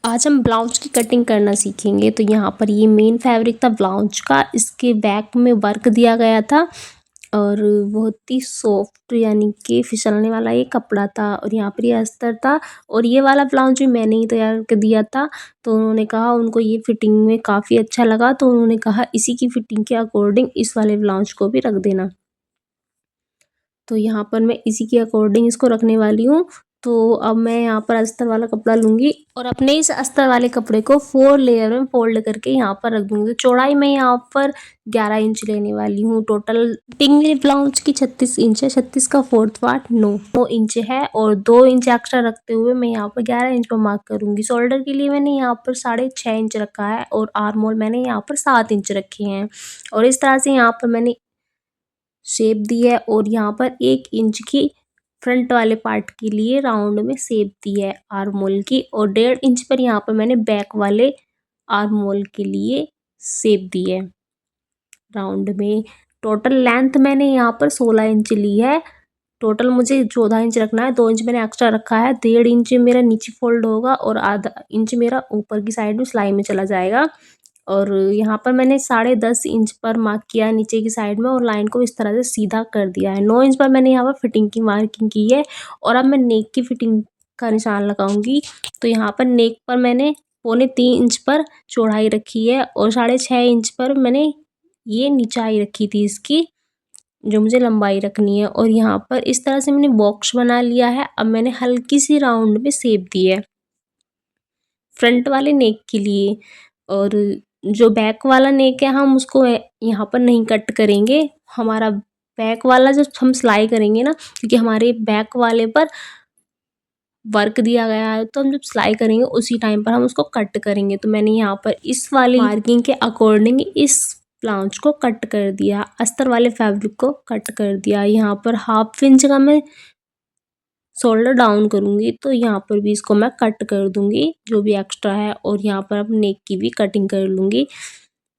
आज हम ब्लाउज की कटिंग करना सीखेंगे। तो यहाँ पर ये मेन फैब्रिक था ब्लाउज का, इसके बैक में वर्क दिया गया था और बहुत ही सॉफ्ट यानी कि फिसलने वाला ये कपड़ा था और यहाँ पर ये अस्तर था। और ये वाला ब्लाउज भी मैंने ही तैयार कर दिया था। तो उन्होंने कहा उनको ये फिटिंग में काफ़ी अच्छा लगा, तो उन्होंने कहा इसी की फिटिंग के अकॉर्डिंग इस वाले ब्लाउज को भी रख देना। तो यहाँ पर मैं इसी के अकॉर्डिंग इसको रखने वाली हूँ। तो अब मैं यहाँ पर अस्तर वाला कपड़ा लूँगी और अपने इस अस्तर वाले कपड़े को 4 लेयर में फोल्ड करके यहाँ पर रख दूँगी। तो चौड़ाई मैं यहाँ पर 11 इंच लेने वाली हूँ। टोटल फिटिंग मेरे ब्लाउज की 36 इंच है, 36 का 4th पार्ट 9 इंच है और 2 इंच एक्स्ट्रा रखते हुए मैं यहाँ पर 11 इंच पर मार्क करूँगी। शोल्डर के लिए मैंने यहाँ पर 6.5 इंच रखा है और आर्म होल मैंने यहाँ पर 7 इंच रखे हैं। और इस तरह से यहाँ पर मैंने शेप दी है और यहाँ पर 1 इंच की फ्रंट वाले पार्ट के लिए राउंड में शेप दी है आर्म होल की और 1.5 इंच पर यहाँ पर मैंने बैक वाले आर्म होल के लिए शेप दी है राउंड में। टोटल लेंथ मैंने यहाँ पर 16 इंच ली है। टोटल मुझे 14 इंच रखना है, 2 इंच मैंने एक्स्ट्रा रखा है। 1.5 इंच मेरा नीचे फोल्ड होगा और आधा इंच मेरा ऊपर की साइड में सिलाई में चला जाएगा। और यहाँ पर मैंने 10.5 इंच पर मार्क किया है नीचे की साइड में और लाइन को इस तरह से सीधा कर दिया है। 9 इंच पर मैंने यहाँ पर फिटिंग की मार्किंग की है और अब मैं नेक की फिटिंग का निशान लगाऊंगी। तो यहाँ पर नेक पर मैंने 3.25 इंच पर चौड़ाई रखी है और 6.5 इंच पर मैंने ये निचाई रखी थी इसकी, जो मुझे लंबाई रखनी है। और यहाँ पर इस तरह से मैंने बॉक्स बना लिया है। अब मैंने हल्की सी राउंड में शेप दी है फ्रंट वाले नेक के लिए। और जो बैक वाला नेक है हम उसको यहाँ पर नहीं कट करेंगे। हमारा बैक वाला जब हम सिलाई करेंगे ना, क्योंकि हमारे बैक वाले पर वर्क दिया गया है, तो हम जब सिलाई करेंगे उसी टाइम पर हम उसको कट करेंगे। तो मैंने यहाँ पर इस वाली मार्किंग के अकॉर्डिंग इस ब्लाउज को कट कर दिया, अस्तर वाले फैब्रिक को कट कर दिया। यहाँ पर 1/2 इंच का मैं शोल्डर डाउन करूँगी, तो यहाँ पर भी इसको मैं कट कर दूँगी जो भी एक्स्ट्रा है और यहाँ पर अब नेक की भी कटिंग कर लूँगी।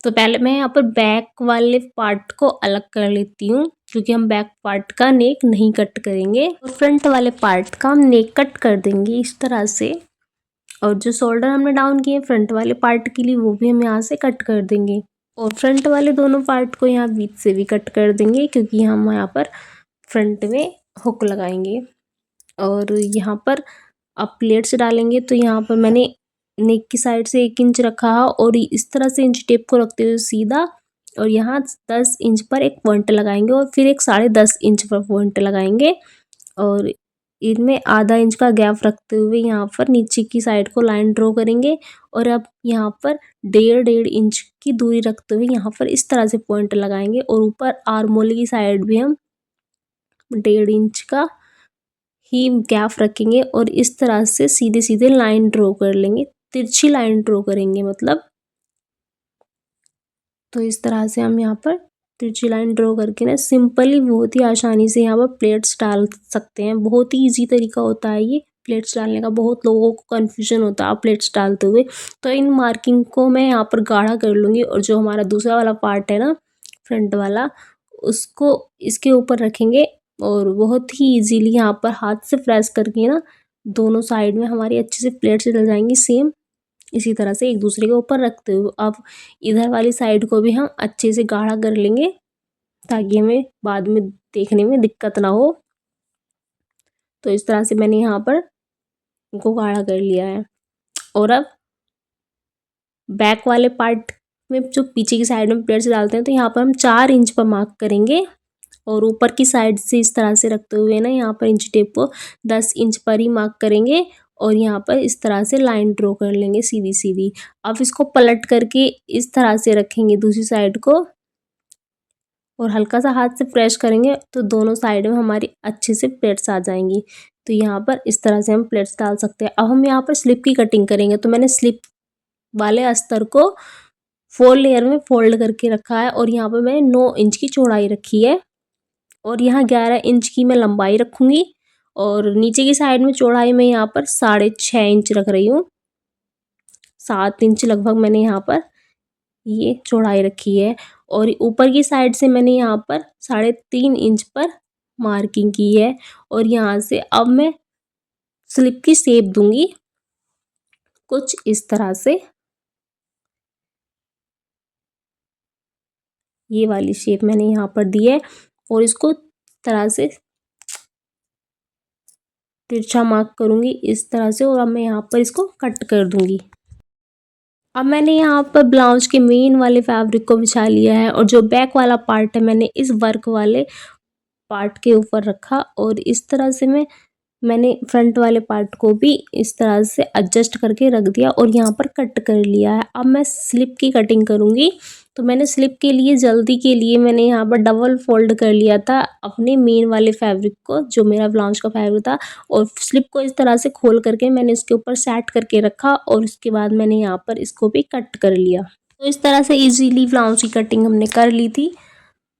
तो पहले मैं यहाँ पर बैक वाले पार्ट को अलग कर लेती हूँ, क्योंकि हम बैक पार्ट का नेक नहीं कट करेंगे और फ्रंट वाले पार्ट का हम नेक कट कर देंगे इस तरह से। और जो शोल्डर हमने डाउन किए फ्रंट वाले पार्ट के लिए वो भी हम यहाँ से कट कर देंगे और फ्रंट वाले दोनों पार्ट को यहाँ बीच से भी कट कर देंगे, क्योंकि हम यहाँ पर फ्रंट में हुक लगाएंगे। और यहाँ पर अब प्लेट्स डालेंगे। तो यहाँ पर मैंने नेक की साइड से 1 इंच रखा है और इस तरह से इंच टेप को रखते हुए सीधा और यहाँ 10 इंच पर एक पॉइंट लगाएंगे और फिर एक 10.5 इंच पर पॉइंट लगाएंगे और इनमें आधा इंच का गैप रखते हुए यहाँ पर नीचे की साइड को लाइन ड्रॉ करेंगे। और अब यहाँ पर 1.5 इंच की दूरी रखते हुए यहाँ पर इस तरह से पॉइंट लगाएंगे और ऊपर आर्म होल की साइड भी हम 1.5 इंच का ही गैप रखेंगे और इस तरह से सीधे सीधे लाइन ड्रॉ कर लेंगे, तिरछी लाइन ड्रॉ करेंगे मतलब। तो इस तरह से हम यहाँ पर तिरछी लाइन ड्रॉ करके ना सिंपली बहुत ही आसानी से यहाँ पर प्लेट्स डाल सकते हैं। बहुत ही इजी तरीका होता है ये प्लेट्स डालने का। बहुत लोगों को कन्फ्यूजन होता है प्लेट्स डालते हुए। तो इन मार्किंग को मैं यहाँ पर गाढ़ा कर लूँगी और जो हमारा दूसरा वाला पार्ट है ना फ्रंट वाला, उसको इसके ऊपर रखेंगे और बहुत ही इजीली यहाँ पर हाथ से प्रेस करके ना दोनों साइड में हमारी अच्छे से प्लेट्स डल जाएंगी सेम इसी तरह से एक दूसरे के ऊपर रखते हुए। अब इधर वाली साइड को भी हम अच्छे से गाढ़ा कर लेंगे ताकि हमें बाद में देखने में दिक्कत ना हो। तो इस तरह से मैंने यहाँ पर इनको गाढ़ा कर लिया है। और अब बैक वाले पार्ट में जो पीछे की साइड में प्लेट्स डालते हैं, तो यहाँ पर हम 4 इंच पर मार्क करेंगे और ऊपर की साइड से इस तरह से रखते हुए ना यहाँ पर इंच टेप को 10 इंच पर ही मार्क करेंगे और यहाँ पर इस तरह से लाइन ड्रॉ कर लेंगे सीधी सीधी। अब इसको पलट करके इस तरह से रखेंगे दूसरी साइड को और हल्का सा हाथ से प्रेस करेंगे तो दोनों साइड में हमारी अच्छे से प्लेट्स आ जाएंगी। तो यहाँ पर इस तरह से हम प्लेट्स डाल सकते हैं। अब हम यहाँ पर स्लिप की कटिंग करेंगे। तो मैंने स्लिप वाले अस्तर को 4 लेयर में फोल्ड करके रखा है और यहाँ पर मैंने 9 इंच की चौड़ाई रखी है और यहाँ 11 इंच की मैं लंबाई रखूँगी और नीचे की साइड में चौड़ाई में यहाँ पर 6.5 इंच रख रही हूँ। 7 इंच लगभग मैंने यहाँ पर ये चौड़ाई रखी है और ऊपर की साइड से मैंने यहाँ पर 3.5 इंच पर मार्किंग की है। और यहाँ से अब मैं स्लिप की शेप दूंगी कुछ इस तरह से ये वाली शेप मैंने यहाँ पर दी है और इसको तरह से तिरछा मार्क करूँगी इस तरह से और अब मैं यहाँ पर इसको कट कर दूँगी। अब मैंने यहाँ पर ब्लाउज के मेन वाले फैब्रिक को बिछा लिया है और जो बैक वाला पार्ट है मैंने इस वर्क वाले पार्ट के ऊपर रखा और इस तरह से मैंने फ्रंट वाले पार्ट को भी इस तरह से एडजस्ट करके रख दिया और यहाँ पर कट कर लिया है। अब मैं स्लिप की कटिंग करूँगी तो मैंने स्लिप के लिए जल्दी के लिए मैंने यहाँ पर डबल फोल्ड कर लिया था अपने मेन वाले फैब्रिक को, जो मेरा ब्लाउज का फैब्रिक था, और स्लिप को इस तरह से खोल करके मैंने इसके ऊपर सेट करके रखा और उसके बाद मैंने यहाँ पर इसको भी कट कर लिया। तो इस तरह से इजीली ब्लाउज की कटिंग हमने कर ली थी।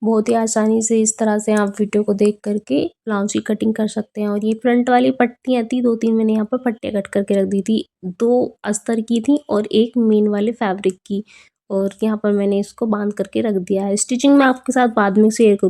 बहुत ही आसानी से इस तरह से आप वीडियो को देख करके ब्लाउज की कटिंग कर सकते हैं। और ये फ्रंट वाली पट्टियाँ थी 2-3 मैंने यहाँ पर पट्टियाँ कट करके रख दी थी, 2 अस्तर की थी और एक मेन वाले फैब्रिक की, और यहाँ पर मैंने इसको बांध करके रख दिया है। स्टिचिंग मैं आपके साथ बाद में शेयर करूँ।